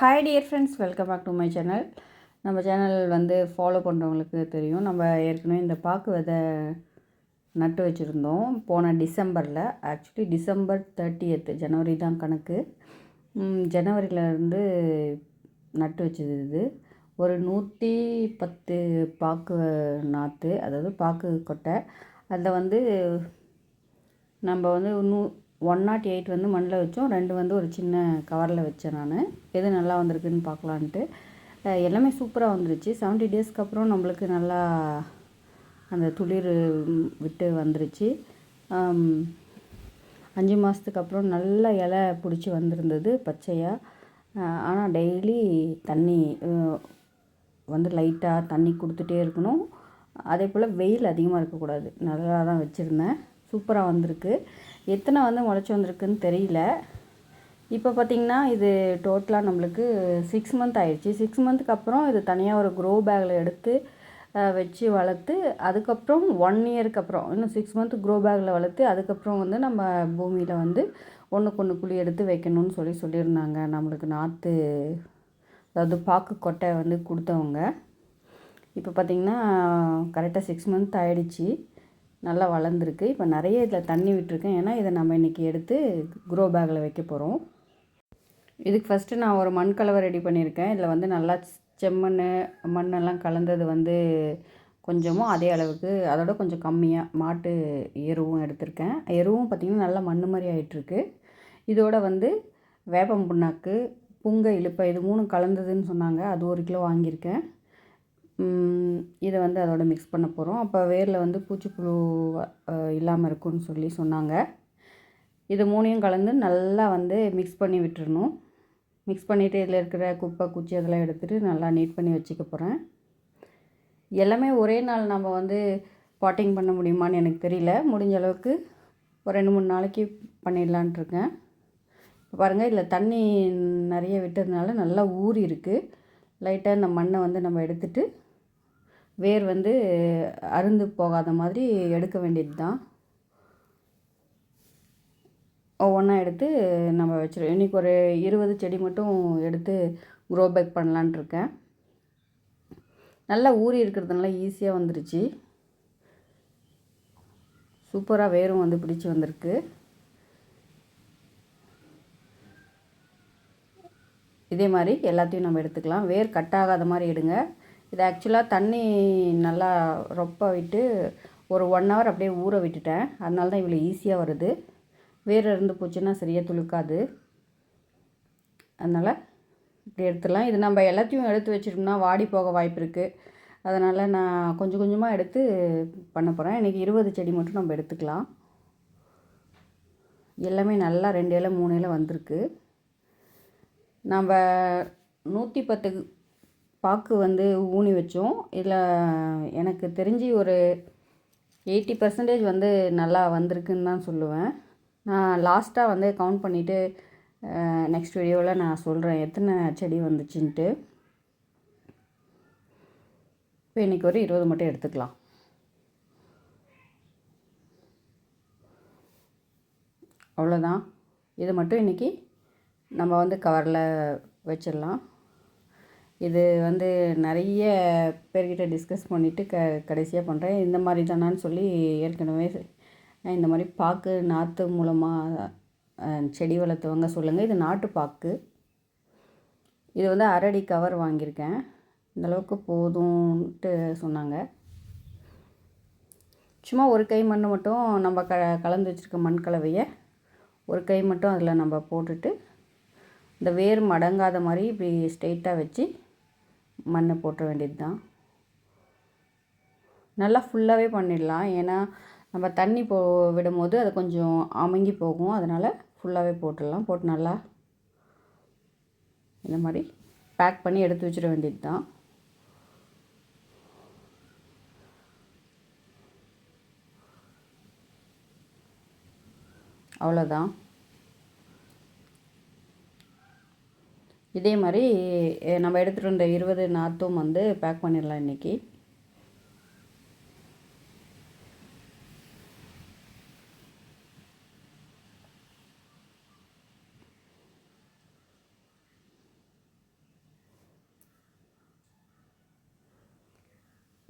Hi dear friends, welcome back to my channel. நம்ம channel வந்து follow பண்ணுறவங்களுக்கு தெரியும். நம்ம ஏற்கனவே இந்த பாக்கு விதை நட்டு வச்சுருந்தோம் போன டிசம்பரில். ஆக்சுவலி டிசம்பர் 30th, ஜனவரி தான் கணக்கு. ஜனவரியிலேருந்து நட்டு வச்சது இது. ஒரு 110 பாக்கு நாற்று, அதாவது பாக்கு கொட்டை. அதில் வந்து நம்ம வந்து 108 வந்து மண்ணில் வச்சோம், 2 வந்து ஒரு சின்ன கவரில் வச்சேன். நான் எது நல்லா வந்திருக்குன்னு பார்க்கலான்ட்டு எல்லாமே சூப்பராக வந்துருச்சு. 70 டேஸ்க்கு அப்புறம் நம்மளுக்கு நல்லா அந்த துளிர் விட்டு வந்துருச்சு. 5 மாதத்துக்கு அப்புறம் நல்ல இலை பிடிச்சி வந்திருந்தது பச்சையாக. ஆனால் டெய்லி தண்ணி வந்து லைட்டாக தண்ணி கொடுத்துட்டே இருக்கணும். அதே போல் வெயில் அதிகமாக இருக்கக்கூடாது. நல்லா தான் வச்சுருந்தேன். சூப்பராக வந்திருக்கு. எத்தனை வந்து முளைச்சி வந்திருக்குன்னு தெரியல. இப்போ பார்த்திங்கன்னா இது டோட்டலாக நம்மளுக்கு 6 மந்த் ஆயிடுச்சு. 6 மந்த்துக்கு அப்புறம் இது தனியாக ஒரு க்ரோ பேக்கில் எடுத்து வச்சு வளர்த்து, அதுக்கப்புறம் 1 இயருக்கு அப்புறம் இன்னும் 6 மந்த் க்ரோ பேக்கில் வளர்த்து, அதுக்கப்புறம் வந்து நம்ம பூமியில் வந்து ஒன்றுக்கு குழி எடுத்து வைக்கணும்னு சொல்லியிருந்தாங்க நம்மளுக்கு நாற்று, அதாவது பாக்கு கொட்டை வந்து கொடுத்தவங்க. இப்போ பார்த்திங்கன்னா கரெக்டாக 6 மந்த் ஆகிடுச்சி. நல்லா வளர்ந்துருக்கு. இப்போ நிறைய இதில் தண்ணி விட்டுருக்கேன். ஏன்னா இதை நம்ம இன்றைக்கி எடுத்து க்ரோ பேக்கில் வைக்க போகிறோம். இதுக்கு ஃபஸ்ட்டு நான் ஒரு மண் கலவை ரெடி பண்ணியிருக்கேன். இதில் வந்து நல்லா செம்மண் மண்ணெல்லாம் கலந்தது வந்து கொஞ்சமும், அதே அளவுக்கு அதோட கொஞ்சம் கம்மியாக மாட்டு எருவும் எடுத்திருக்கேன். எருவும் பார்த்திங்கன்னா நல்லா மண் மாதிரி ஆகிட்டுருக்கு. இதோட வந்து வேப்பம் புண்ணாக்கு, புங்கை இலுப்பை, இது 3 கலந்ததுன்னு சொன்னாங்க. அது 1 கிலோ வாங்கியிருக்கேன். இதை வந்து அதோட மிக்ஸ் பண்ண போகிறோம். அப்போ வேரில் வந்து பூச்சிப்புழு இல்லாமல் இருக்கும்னு சொன்னாங்க. இது 3யும் கலந்து நல்லா வந்து மிக்ஸ் பண்ணி விட்டுறணும். மிக்ஸ் பண்ணிவிட்டு இதில் இருக்கிற குப்பை குச்சி அதெல்லாம் எடுத்துகிட்டு நல்லா நீட் பண்ணி வச்சுக்க போகிறேன். எல்லாமே ஒரே நாள் நம்ம வந்து பாட்டிங் பண்ண முடியுமான்னு எனக்கு தெரியல. முடிஞ்ச அளவுக்கு ஒரு 2-3 நாளைக்கு பண்ணிடலான்ட்ருக்கேன். இப்போ பாருங்கள், இதில் தண்ணி நிறைய விட்டதுனால நல்லா ஊறி இருக்குது. லைட்டாக இந்த மண்ணை வந்து நம்ம எடுத்துகிட்டு வேர் வந்து அருந்து போகாத மாதிரி எடுக்க வேண்டியது தான். ஒவ்வொன்றா எடுத்து நம்ம வச்சிருவோம். இன்றைக்கி ஒரு 20 செடி மட்டும் எடுத்து க்ரோ பேக் பண்ணலான்ட்ருக்கேன். நல்லா ஊறி இருக்கிறதுனால ஈஸியாக வந்துருச்சு. சூப்பராக வேரும் வந்து பிடிச்சி வந்திருக்கு. இதே மாதிரி எல்லாத்தையும் நம்ம எடுத்துக்கலாம். வேர் கட் ஆகாத மாதிரி எடுங்க. இது ஆக்சுவலாக தண்ணி நல்லா ரொப்ப விட்டு ஒரு 1 hour அப்படியே ஊற விட்டுட்டேன். அதனால தான் இவ்வளோ ஈஸியாக வருது. வேர் இருந்து போச்சுன்னா சரியாக துளுக்காது. அதனால் இப்படி எடுத்துடலாம். இது நம்ம எல்லாத்தையும் எடுத்து வச்சிட்டோம்னா வாடி போக வாய்ப்பு இருக்குது. அதனால் நான் கொஞ்சம் கொஞ்சமாக எடுத்து பண்ண போகிறேன். இன்றைக்கி 20 செடி மட்டும் நம்ம எடுத்துக்கலாம். எல்லாமே நல்லா 2 இலை 3 இலை வந்திருக்கு. நம்ம 110 பாக்கு வந்து ஊனி வச்சோம். இதில் எனக்கு தெரிஞ்சு ஒரு 80% வந்து நல்லா வந்திருக்குன்னு தான் சொல்லுவேன். நான் லாஸ்ட்டாக வந்து கவுண்ட் பண்ணிவிட்டு நெக்ஸ்ட் வீடியோவில் நான் சொல்கிறேன் எத்தனை செடி வந்துச்சுன்ட்டு. இப்போ இன்றைக்கி ஒரு 20 மட்டும் எடுத்துக்கலாம். அவ்வளோதான். இது மட்டும் இன்றைக்கி நம்ம வந்து கவரில் வச்சிடலாம். இது வந்து நிறைய பேர்கிட்ட டிஸ்கஸ் பண்ணிவிட்டு கடைசியாக பண்ணுறேன். இந்த மாதிரி தானான்னு சொல்லி ஏற்கனவே இந்த மாதிரி பாக்கு நாற்று மூலமாக செடி வளர்த்தவங்க சொல்லுங்கள். இது நாட்டு பாக்கு. இது வந்து 1/2 அடி கவர் வாங்கியிருக்கேன். இந்தளவுக்கு போதும்ன்ட்டு சொன்னாங்க. சும்மா ஒரு கை மண் மட்டும் நம்ம கலந்து வச்சுருக்க மண் கலவையை ஒரு கை மட்டும் அதில் நம்ம போட்டுட்டு இந்த வேர் மடங்காத மாதிரி இப்படி ஸ்ட்ரெயிட்டாக வச்சு மண்ணை போட்ட வேண்டியது தான். நல்லா ஃபுல்லாகவே பண்ணிடலாம். ஏன்னா நம்ம தண்ணி விடும்போது அது கொஞ்சம் அமுங்கி போகும். அதனால் ஃபுல்லாகவே போட்டுடலாம். போட்டு நல்லா இந்த மாதிரி பேக் பண்ணி எடுத்து வச்சிட வேண்டியது தான். அவ்வளோதான். இதே மாதிரி நம்ம எடுத்துகிட்டு வந்த 20 நாற்றும் வந்து பேக் பண்ணிடலாம் இன்றைக்கி.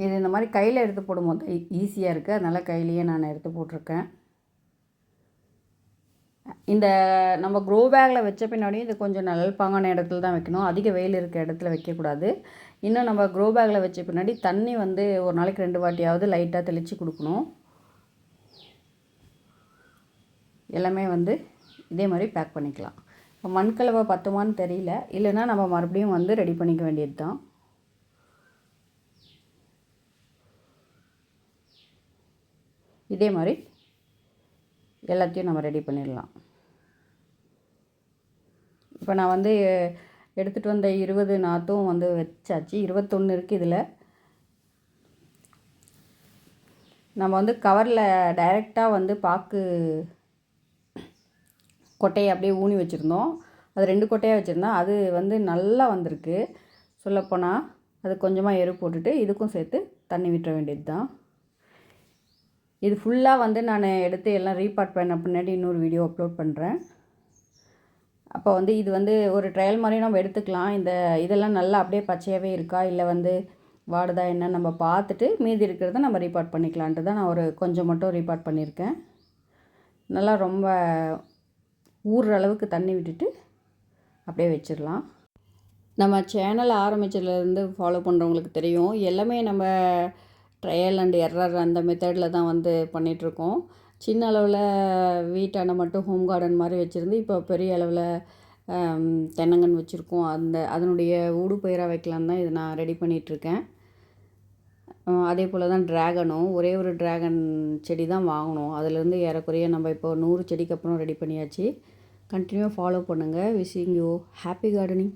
இது இந்த மாதிரி கையில் எடுத்து போடும்போது ஈஸியாக இருக்குது, அதனால் கையிலேயே நான் எடுத்து போட்டிருக்கேன். இந்த நம்ம க்ரோ பேக்கில் வச்ச பின்னாடியும் இது கொஞ்சம் நிழல் பாங்கான இடத்துல தான் வைக்கணும், அதிக வெயில் இருக்க இடத்துல வைக்கக்கூடாது. இன்னும் நம்ம க்ரோ பேக்கில் வச்ச பின்னாடி தண்ணி வந்து ஒரு நாளைக்கு 2 வாட்டியாவது லைட்டாக தெளித்து கொடுக்கணும். எல்லாமே வந்து இதே மாதிரி பேக் பண்ணிக்கலாம். இப்போ மண்கலவை பத்துமான்னு தெரியல, இல்லைன்னா நம்ம மறுபடியும் வந்து ரெடி பண்ணிக்க வேண்டியது தான். இதே மாதிரி எல்லாத்தையும் நம்ம ரெடி பண்ணிடலாம். இப்போ நான் வந்து எடுத்துகிட்டு வந்த 20 நாற்றும் வந்து வச்சாச்சு, 21 இருக்குது இதில். நம்ம வந்து கவரில் டைரெக்டாக வந்து பாக்கு கொட்டையை அப்படியே ஊனி வச்சுருந்தோம், அது 2 கொட்டையாக வச்சுருந்தோம், அது வந்து நல்லா வந்திருக்கு. சொல்லப்போனால் அது கொஞ்சமாக எரு போட்டுட்டு இதுக்கும் சேர்த்து தண்ணி விட்டுற வேண்டியது தான். இது ஃபுல்லாக வந்து நான் எடுத்து எல்லாம் ரீபார்ட் பண்ண பின்னாடி இன்னொரு வீடியோ அப்லோட் பண்ணுறேன். அப்போ வந்து இது வந்து ஒரு ட்ரையல் மாதிரி நம்ம எடுத்துக்கலாம். இதெல்லாம் நல்லா அப்படியே பச்சையாகவே இருக்கா இல்லை வந்து வாடுதா என்னன்னு நம்ம பார்த்துட்டு மீதி இருக்கிறத நம்ம ரீபார்ட் பண்ணிக்கலான்ட்டு தான் நான் ஒரு கொஞ்சம் மட்டும் ரீபார்ட் பண்ணியிருக்கேன். நல்லா ரொம்ப ஊறுற அளவுக்கு தண்ணி விட்டுட்டு அப்படியே வச்சிடலாம். நம்ம சேனல் ஆரம்பித்ததுலேருந்து ஃபாலோ பண்ணுறவங்களுக்கு தெரியும், எல்லாமே நம்ம ட்ரையல் அண்ட் எரர் அந்த மெத்தடில் தான் வந்து பண்ணிகிட்ருக்கோம். சின்ன அளவில் வீட்டாண்ட மட்டும் ஹோம் கார்டன் மாதிரி வச்சுருந்து இப்போ பெரிய அளவில் தென்னங்கன்று வச்சுருக்கோம். அதனுடைய ஊடுபயிராக வைக்கலான்னு தான் இதை நான் ரெடி பண்ணிகிட்ருக்கேன். அதே போல் தான் ட்ராகனும் ஒரே ஒரு ட்ராகன் செடி தான் வாங்கினோம், அதுலேருந்து ஏறக்குறைய நம்ம இப்போ 100 செடிக்கு அப்புறம் ரெடி பண்ணியாச்சு. கண்டினியூவாக ஃபாலோ பண்ணுங்கள். Wishing you happy gardening.